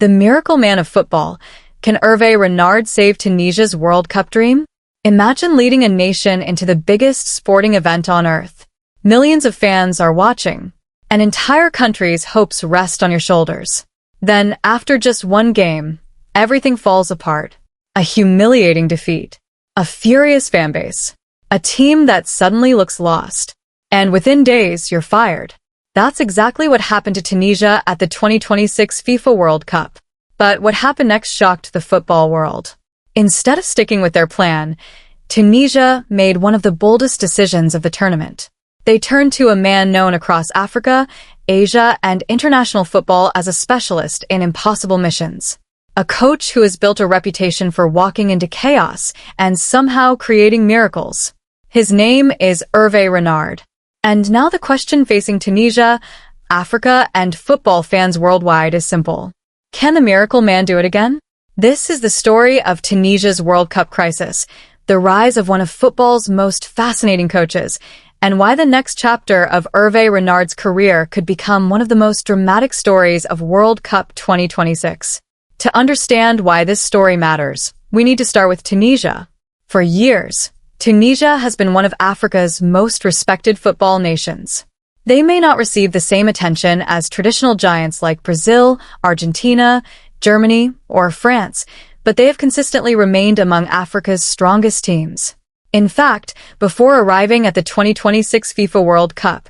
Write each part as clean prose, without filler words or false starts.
The miracle man of football. Can Hervé Renard save Tunisia's World Cup dream? Imagine leading a nation into the biggest sporting event on earth. Millions of fans are watching. An entire country's hopes rest on your shoulders. Then, after just one game, everything falls apart. A humiliating defeat. A furious fanbase. A team that suddenly looks lost. And within days, you're fired. That's exactly what happened to Tunisia at the 2026 FIFA World Cup. But what happened next shocked the football world. Instead of sticking with their plan, Tunisia made one of the boldest decisions of the tournament. They turned to a man known across Africa, Asia, and international football as a specialist in impossible missions. A coach who has built a reputation for walking into chaos and somehow creating miracles. His name is Hervé Renard. And now the question facing Tunisia, Africa, and football fans worldwide is simple. Can the miracle man do it again? This is the story of Tunisia's World Cup crisis, the rise of one of football's most fascinating coaches, and why the next chapter of Hervé Renard's career could become one of the most dramatic stories of World Cup 2026. To understand why this story matters, we need to start with Tunisia. For years, Tunisia has been one of Africa's most respected football nations. They may not receive the same attention as traditional giants like Brazil, Argentina, Germany, or France, but they have consistently remained among Africa's strongest teams. In fact, before arriving at the 2026 FIFA World Cup,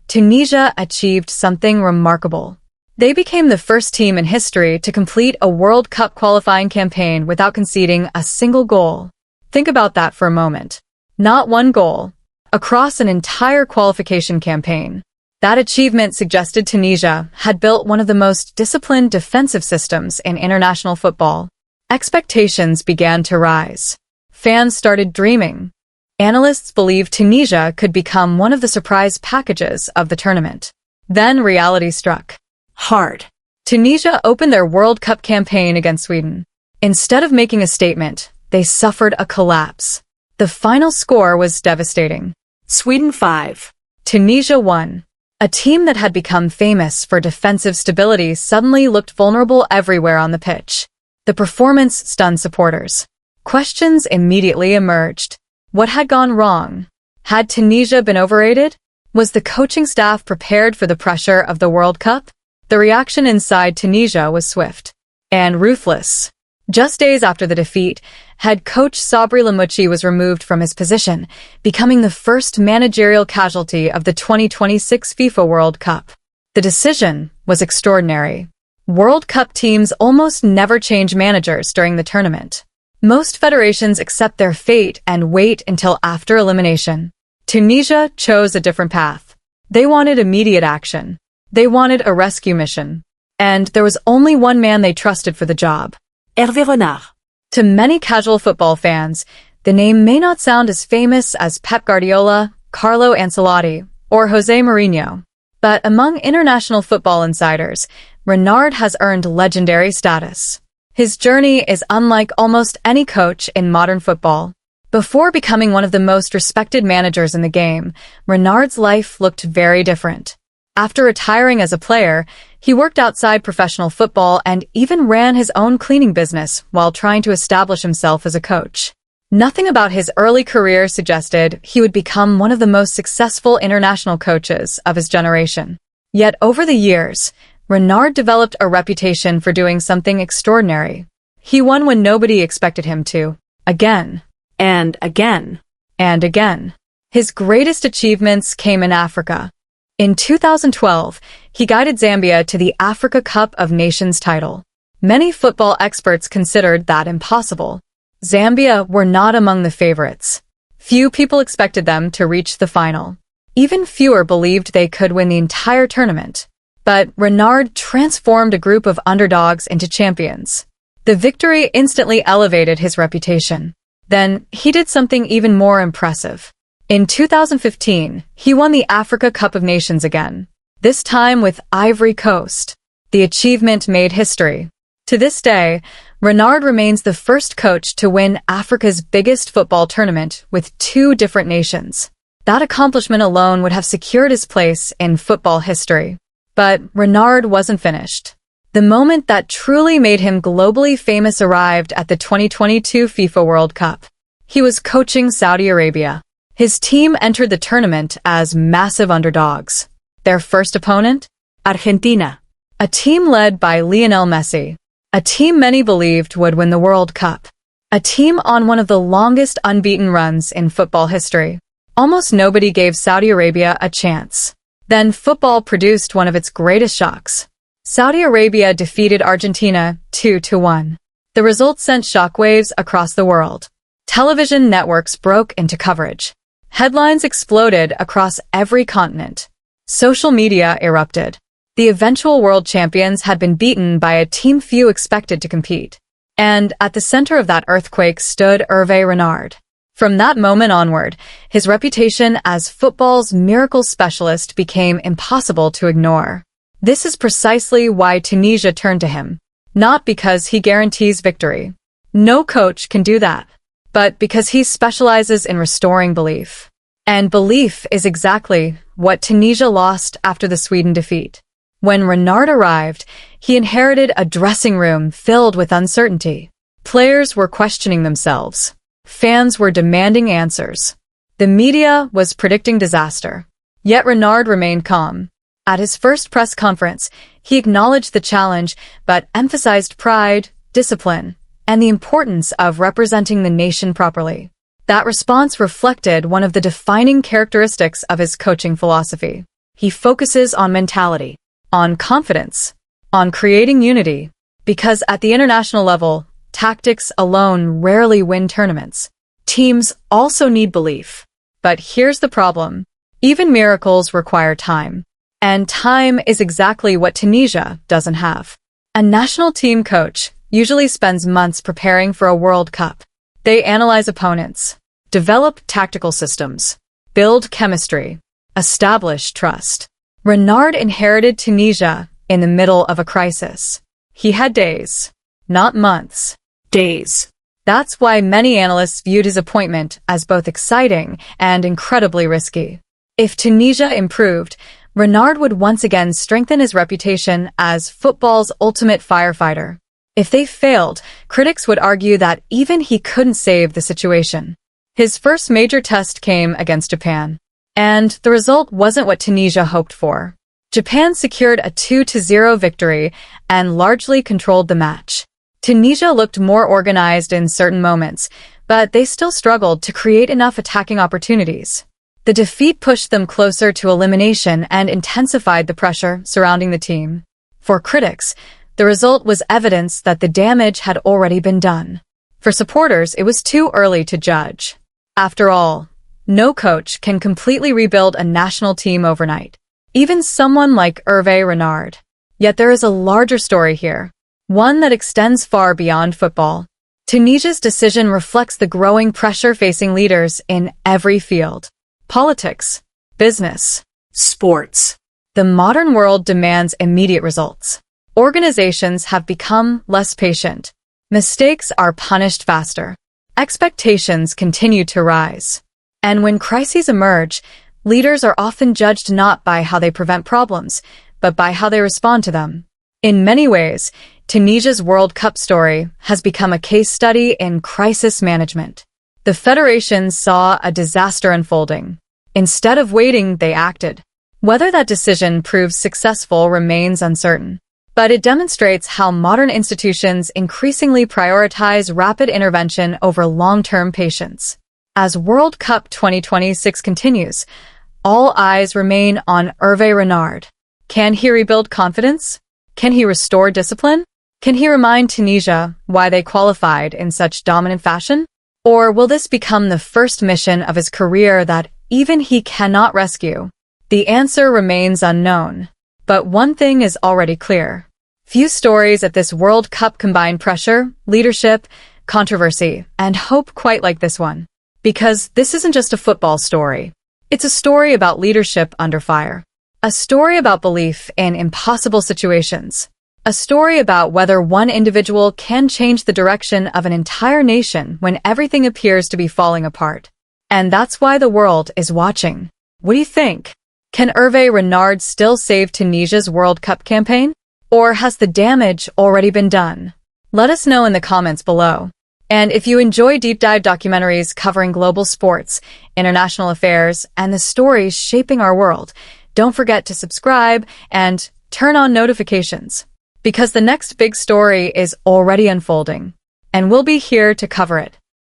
Tunisia achieved something remarkable. They became the first team in history to complete a World Cup qualifying campaign without conceding a single goal. Think about that for a moment. Not one goal. Across an entire qualification campaign. That achievement suggested Tunisia had built one of the most disciplined defensive systems in international football. Expectations began to rise. Fans started dreaming. Analysts believed Tunisia could become one of the surprise packages of the tournament. Then reality struck. Hard. Tunisia opened their World Cup campaign against Sweden. Instead of making a statement, they suffered a collapse. The final score was devastating. Sweden 5. Tunisia 1. A team that had become famous for defensive stability suddenly looked vulnerable everywhere on the pitch. The performance stunned supporters. Questions immediately emerged. What had gone wrong? Had Tunisia been overrated? Was the coaching staff prepared for the pressure of the World Cup? The reaction inside Tunisia was swift and ruthless. Just days after the defeat, head coach Sabri Lamouchi was removed from his position, becoming the first managerial casualty of the 2026 FIFA World Cup. The decision was extraordinary. World Cup teams almost never change managers during the tournament. Most federations accept their fate and wait until after elimination. Tunisia chose a different path. They wanted immediate action. They wanted a rescue mission. And there was only one man they trusted for the job. Hervé Renard. To many casual football fans, the name may not sound as famous as Pep Guardiola, Carlo Ancelotti, or Jose Mourinho. But among international football insiders, Renard has earned legendary status. His journey is unlike almost any coach in modern football. Before becoming one of the most respected managers in the game, Renard's life looked very different. After retiring as a player, he worked outside professional football and even ran his own cleaning business while trying to establish himself as a coach. Nothing about his early career suggested he would become one of the most successful international coaches of his generation. Yet over the years, Renard developed a reputation for doing something extraordinary. He won when nobody expected him to. Again. And again. And again. His greatest achievements came in Africa. In 2012, he guided Zambia to the Africa Cup of Nations title. Many football experts considered that impossible. Zambia were not among the favorites. Few people expected them to reach the final. Even fewer believed they could win the entire tournament. But Renard transformed a group of underdogs into champions. The victory instantly elevated his reputation. Then, he did something even more impressive. In 2015, he won the Africa Cup of Nations again, this time with Ivory Coast. The achievement made history. To this day, Renard remains the first coach to win Africa's biggest football tournament with 2 different nations. That accomplishment alone would have secured his place in football history. But Renard wasn't finished. The moment that truly made him globally famous arrived at the 2022 FIFA World Cup. He was coaching Saudi Arabia. His team entered the tournament as massive underdogs. Their first opponent? Argentina. A team led by Lionel Messi. A team many believed would win the World Cup. A team on one of the longest unbeaten runs in football history. Almost nobody gave Saudi Arabia a chance. Then football produced one of its greatest shocks. Saudi Arabia defeated Argentina 2-1. The result sent shockwaves across the world. Television networks broke into coverage. Headlines exploded across every continent. Social media erupted. The eventual world champions had been beaten by a team few expected to compete. And at the center of that earthquake stood Hervé Renard. From that moment onward, his reputation as football's miracle specialist became impossible to ignore. This is precisely why Tunisia turned to him. Not because he guarantees victory. No coach can do that. But because he specializes in restoring belief. And belief is exactly what Tunisia lost after the Sweden defeat. When Renard arrived, he inherited a dressing room filled with uncertainty. Players were questioning themselves. Fans were demanding answers. The media was predicting disaster. Yet Renard remained calm. At his first press conference, he acknowledged the challenge but emphasized pride, discipline, and the importance of representing the nation properly. That response reflected one of the defining characteristics of his coaching philosophy. He focuses on mentality, on confidence, on creating unity, because at the international level, tactics alone rarely win tournaments. Teams also need belief. But here's the problem. Even miracles require time. And time is exactly what Tunisia doesn't have. A national team coach usually spends months preparing for a World Cup. They analyze opponents, develop tactical systems, build chemistry, establish trust. Renard inherited Tunisia in the middle of a crisis. He had days, not months. Days. That's why many analysts viewed his appointment as both exciting and incredibly risky. If Tunisia improved, Renard would once again strengthen his reputation as football's ultimate firefighter. If they failed, critics would argue that even he couldn't save the situation. His first major test came against Japan. And the result wasn't what Tunisia hoped for. Japan secured a 2-0 victory and largely controlled the match. Tunisia looked more organized in certain moments, but they still struggled to create enough attacking opportunities. The defeat pushed them closer to elimination and intensified the pressure surrounding the team. For critics, the result was evidence that the damage had already been done. For supporters, it was too early to judge. After all, no coach can completely rebuild a national team overnight, even someone like Hervé Renard. Yet there is a larger story here, one that extends far beyond football. Tunisia's decision reflects the growing pressure facing leaders in every field. Politics, business, sports. The modern world demands immediate results. Organizations have become less patient. Mistakes are punished faster. Expectations continue to rise. And when crises emerge, leaders are often judged not by how they prevent problems, but by how they respond to them. In many ways, Tunisia's World Cup story has become a case study in crisis management. The federation saw a disaster unfolding. Instead of waiting, they acted. Whether that decision proves successful remains uncertain. But it demonstrates how modern institutions increasingly prioritize rapid intervention over long-term patience. As World Cup 2026 continues, all eyes remain on Hervé Renard. Can he rebuild confidence? Can he restore discipline? Can he remind Tunisia why they qualified in such dominant fashion? Or will this become the first mission of his career that even he cannot rescue? The answer remains unknown. But one thing is already clear. Few stories at this World Cup combine pressure, leadership, controversy, and hope quite like this one. Because this isn't just a football story. It's a story about leadership under fire. A story about belief in impossible situations. A story about whether one individual can change the direction of an entire nation when everything appears to be falling apart. And that's why the world is watching. What do you think? Can Hervé Renard still save Tunisia's World Cup campaign? Or has the damage already been done? Let us know in the comments below. And if you enjoy deep dive documentaries covering global sports, international affairs, and the stories shaping our world, don't forget to subscribe and turn on notifications, because the next big story is already unfolding, and we'll be here to cover it.